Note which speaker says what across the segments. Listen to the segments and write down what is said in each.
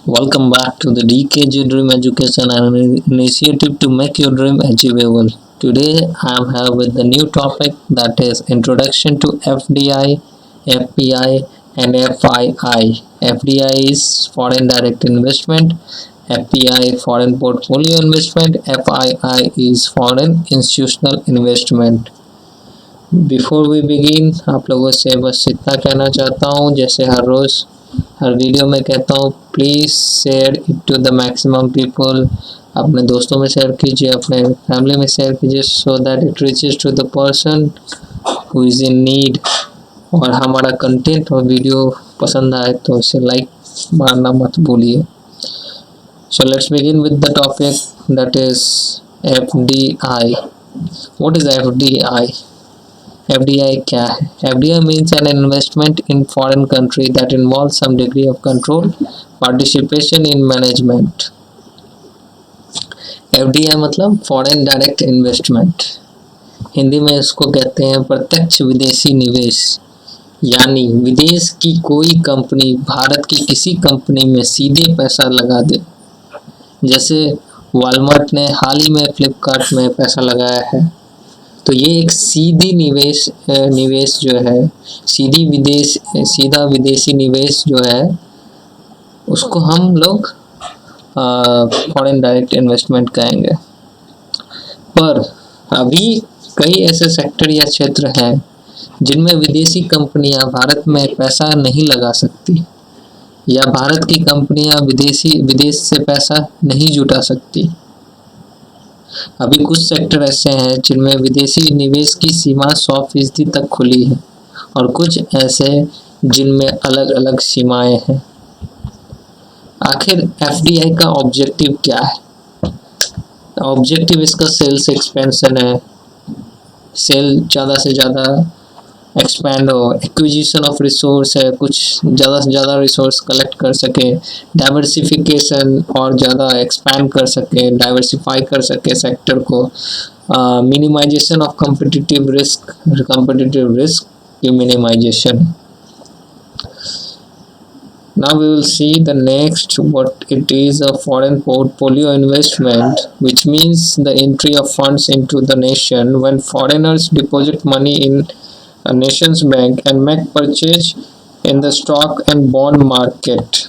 Speaker 1: Welcome back to the DKG Dream Education and an initiative to make your dream achievable. Today I am here with the new topic that is Introduction to FDI, FPI and FII. FDI is Foreign Direct Investment, FPI Foreign Portfolio Investment, FII is Foreign Institutional Investment. Before we begin आप लोगों से बस इतना कहना चाहता हूँ, जैसे हर रोज़ हर video में कहता हूँ, please share it to the maximum people. अपने दोस्तों में शेयर कीजिए, अपने फैमिली में शेयर कीजिए, so that it reaches to the person who is in need. और हमारा कंटेंट और वीडियो पसंद आए तो इसे लाइक मारना मत भूलिए। So let's begin with the topic that is FDI। What is FDI? FDI क्या है? FDI means an investment in foreign country that involves some degree of control, participation in management. FDI मतलब foreign direct investment, Hindi में इसको कहते हैं प्रत्यक्ष विदेशी निवेश। यानी विदेश की कोई कंपनी भारत की किसी कंपनी में सीधे पैसा लगा दे। जैसे वॉलमार्ट ने हाल ही में फ्लिपकार्ट में पैसा लगाया है, तो ये एक सीधी निवेश जो है, सीधा विदेशी निवेश जो है, उसको हम लोग फॉरेन डायरेक्ट इन्वेस्टमेंट कहेंगे। पर अभी कई ऐसे सेक्टर या क्षेत्र हैं जिनमें विदेशी कंपनियां भारत में पैसा नहीं लगा सकती, या भारत की कंपनियां विदेश से पैसा नहीं जुटा सकती। अभी कुछ सेक्टर ऐसे हैं जिनमें विदेशी निवेश की सीमा 100% तक खुली है, और कुछ ऐसे जिनमें अलग अलग सीमाएं हैं। आखिर FDI का ऑब्जेक्टिव क्या है? ऑब्जेक्टिव इसका सेल्स एक्सपेंशन है, सेल ज़्यादा से ज़्यादा एक्सपैंड हो, एक्विजिशन ऑफ रिसोर्स है, कुछ ज़्यादा से ज़्यादा रिसोर्स कलेक्ट कर सके, डाइवर्सिफिकेशन और ज़्यादा एक्सपैंड कर सके, डाइवर्सिफाई कर सके सेक्टर को, मिनिमाइजेशन ऑफ कॉम्पिटिटिव रिस्क की minimisation. Now we will see the next what it is a foreign portfolio investment, which means the entry of funds into the nation when foreigners deposit money in a nation's bank and make purchase in the stock and bond markets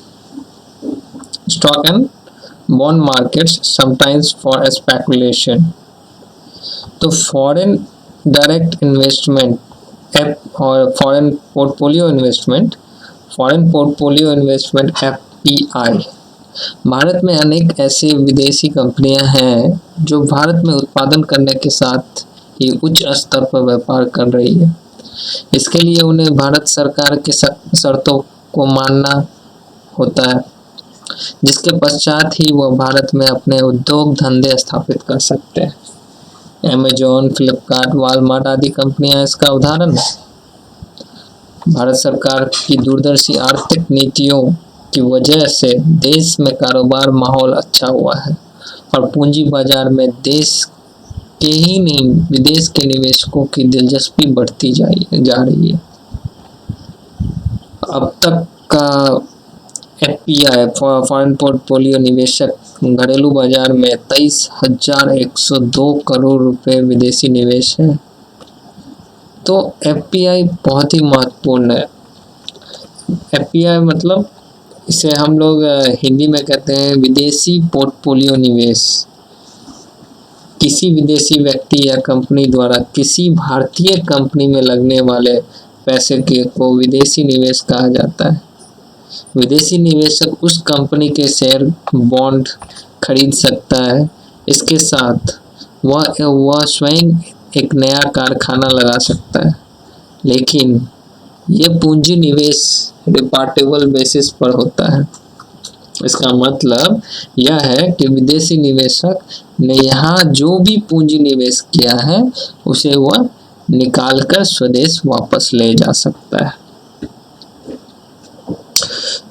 Speaker 1: sometimes for a speculation. तो foreign direct investment और foreign portfolio investment FPI। Bharat में अनेक ऐसी विदेशी कंपनियां हैं जो भारत में उत्पादन करने के साथ ही उच्च स्तर पर व्यापार कर रही है। इसके लिए उन्हें भारत सरकार के शर्तों को मानना होता है, जिसके पश्चात ही वह भारत में अपने उद्योग धंधे स्थापित कर सकते हैं। अमेजॉन, फ्लिपकार्ट, वॉलमार्ट आदि कंपनियां इसका उदाहरण है। भारत सरकार की दूरदर्शी आर्थिक नीतियों की वजह से देश में कारोबार माहौल अच्छा हुआ है, और पूंजी बाजार में देश के ही नहीं विदेश के निवेशकों की दिलचस्पी बढ़ती जा रही है। अब तक का FPI फॉरेन पोर्टफोलियो निवेशक घरेलू बाजार में 23,102 करोड़ रुपए विदेशी निवेश है। तो FPI बहुत ही महत्वपूर्ण है। FPI मतलब इसे हम लोग हिंदी में कहते हैं विदेशी पोर्टफोलियो निवेश। किसी विदेशी व्यक्ति या कंपनी द्वारा किसी भारतीय कंपनी में लगने वाले पैसे को विदेशी निवेश कहा जाता है। विदेशी निवेशक उस कंपनी के शेयर, बॉन्ड खरीद सकता है। इसके साथ वह स्वयं एक नया कारखाना लगा सकता है, लेकिन ये पूंजी निवेश रिपोर्टेबल बेसिस पर होता है। इसका मतलब यह है कि विदेशी निवेशक ने यहाँ जो भी पूंजी निवेश किया है उसे वह निकालकर स्वदेश वापस ले जा सकता है।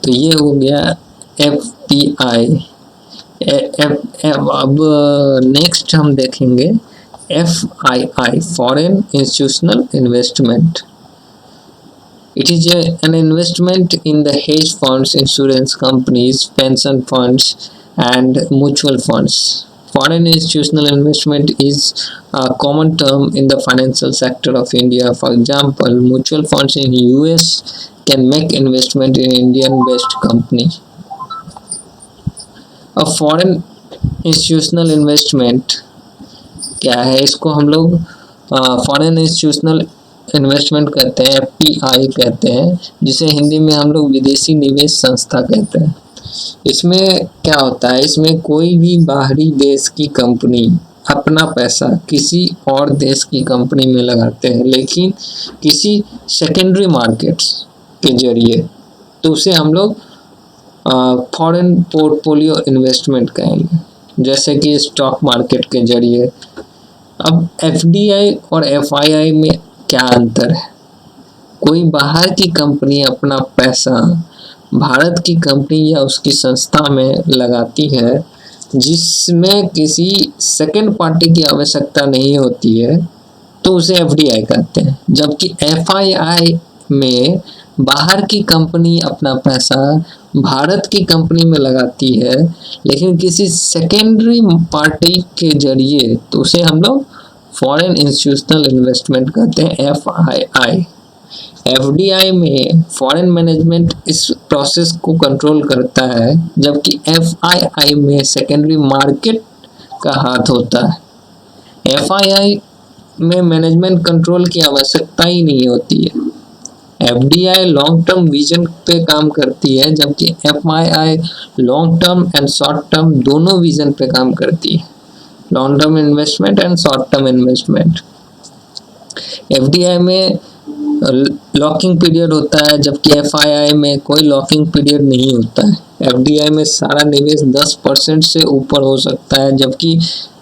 Speaker 1: तो ये हो गया FPI। अब नेक्स्ट हम देखेंगे FII, foreign institutional investment. It is an investment in the hedge funds, insurance companies, pension funds, and mutual funds. Foreign institutional investment is a common term in the financial sector of India. For example, mutual funds in US can make investment in Indian-based company. A foreign institutional investment क्या है, इसको हम लोग foreign institutional investment कहते हैं, FPI कहते हैं, जिसे हिंदी में हम लोग विदेशी निवेश संस्था कहते हैं। इसमें क्या होता है, इसमें कोई भी बाहरी देश की कंपनी अपना पैसा किसी और देश की कंपनी में लगाते हैं, लेकिन किसी सेकेंडरी मार्केट्स के जरिए, तो उसे हम लोग फॉरेन पोर्टफोलियो इन्वेस्टमेंट कहेंगे, जैसे कि स्टॉक मार्केट के जरिए। अब एफडीआई और एफआईआई में क्या अंतर है? कोई बाहर की कंपनी अपना पैसा भारत की कंपनी या उसकी संस्था में लगाती है, जिसमें किसी सेकंड पार्टी की आवश्यकता नहीं होती है, तो उसे एफडीआई कहते हैं। जबकि एफआईआई में बाहर की कंपनी अपना पैसा भारत की कंपनी में लगाती है, लेकिन किसी सेकेंडरी पार्टी के जरिए, तो उसे हम लोग फॉरेन इंस्टीट्यूशनल इन्वेस्टमेंट कहते हैं, एफआईआई। एफडीआई में फॉरेन मैनेजमेंट इस प्रोसेस को कंट्रोल करता है, जबकि एफआईआई में सेकेंडरी मार्केट का हाथ होता है। एफआईआई में मैनेजमेंट कंट्रोल की आवश्यकता ही नहीं होती है। एफडीआई लॉन्ग टर्म विजन पे काम करती है, जबकि FII long term and short term दोनों विजन पे काम करती है। Long term investment and short term investment. FDI में लॉकिंग पीरियड होता है, जबकि एफआईआई में कोई लॉकिंग पीरियड नहीं होता है। एफडीआई में सारा निवेश 10% से ऊपर हो सकता है, जबकि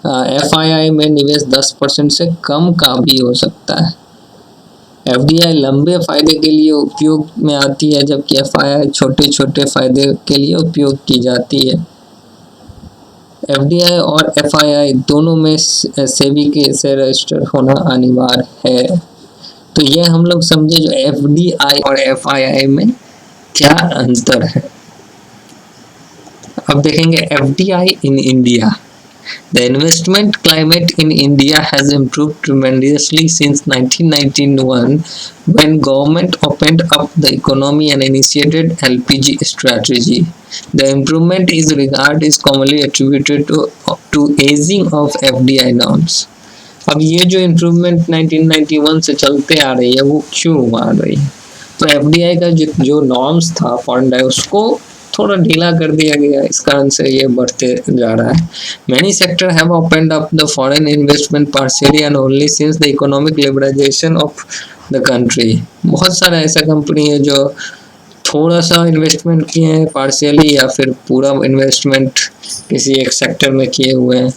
Speaker 1: एफआईआई में निवेश 10% से कम का भी हो सकता है। एफडीआई लंबे फायदे के लिए उपयोग में आती है, जबकि एफआईआई छोटे छोटे फायदे के लिए उपयोग की जाती है। एफडीआई और एफआईआई दोनों में सेबी के से रजिस्टर होना अनिवार्य है। तो ये हम लोग समझे जो एफडीआई और एफआईआई में क्या अंतर है। अब देखेंगे FDI in India. The investment climate in India has improved tremendously since 1991 when government opened up the economy and initiated LPG strategy. The improvement is commonly attributed to easing of FDI norms. अब ये जो improvement 1991 से चलते आ रही है वो क्यों आ रही है? तो एफडीआई का जो नॉर्म्स था फॉरेन डायरेक्ट उसको थोड़ा ढीला कर दिया गया, इस कारण से ये बढ़ते जा रहा है। Many sectors have opened up the foreign investment partially and only since the economic liberalization of the country. बहुत सारा ऐसा कंपनी है जो थोड़ा सा इन्वेस्टमेंट किए हैं पार्शियली या फिर पूरा इन्वेस्टमेंट किसी एक सेक्टर में किए हुए हैं।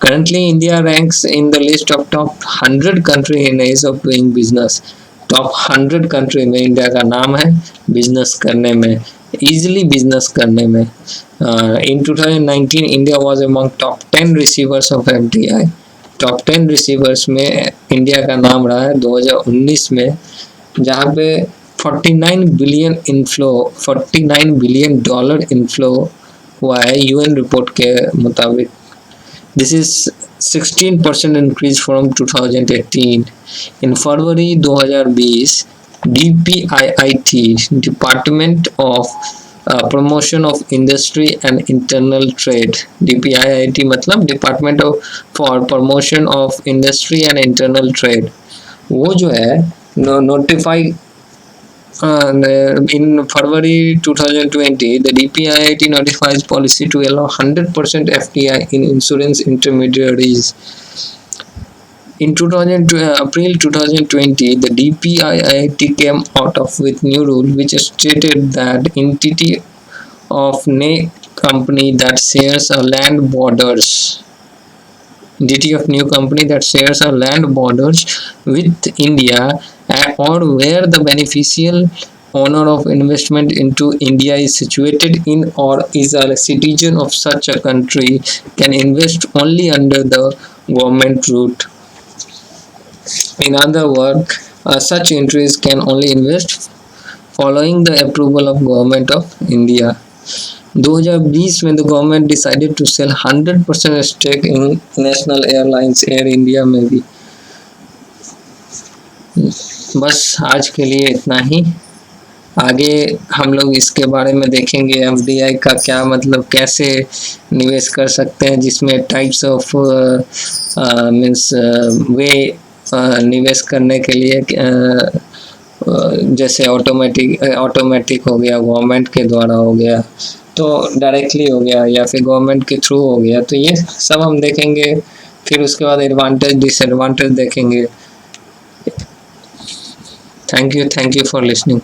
Speaker 1: Currently, India ranks in the list of top 100 country in ease of doing business. Top 100 country में इंडिया का नाम है बिजनेस करने में, इजीली बिजनेस करने में। In 2019 India was among top 10 receivers of FDI. Top 10 receivers में इंडिया का नाम रहा है 2019 में, जहाँ पे 49 बिलियन डॉलर इनफ्लो हुआ है यूएन रिपोर्ट के मुताबिक। This is 16% increase from 2018. In February 2020 DPIIT department of promotion of industry and internal trade, DPIIT मतलब department for promotion of industry and internal trade, वो जो है notify in February 2020 the DPIIT notifies policy to allow 100% FDI in insurance intermediaries. In April 2020 the DPIIT came out with new rule which stated that entity of new company that shares a land borders with India or where the beneficial owner of investment into India is situated in or is a citizen of such a country can invest only under the government route. In other words, such entities can only invest following the approval of government of India. 2020 में the government decided to sell 100% stake in national airlines Air India में भी। बस आज के लिए इतना ही। आगे हम लोग इसके बारे में देखेंगे एफडीआई का क्या मतलब, कैसे निवेश कर सकते हैं, जिसमें टाइप्स ऑफ मीन्स वे निवेश करने के लिए जैसे ऑटोमेटिक हो गया, गवर्नमेंट के द्वारा हो गया, तो डायरेक्टली हो गया, या फिर गवर्नमेंट के थ्रू हो गया। तो ये सब हम देखेंगे। फिर उसके बाद एडवांटेज डिसएडवांटेज देखेंगे। Thank you for listening.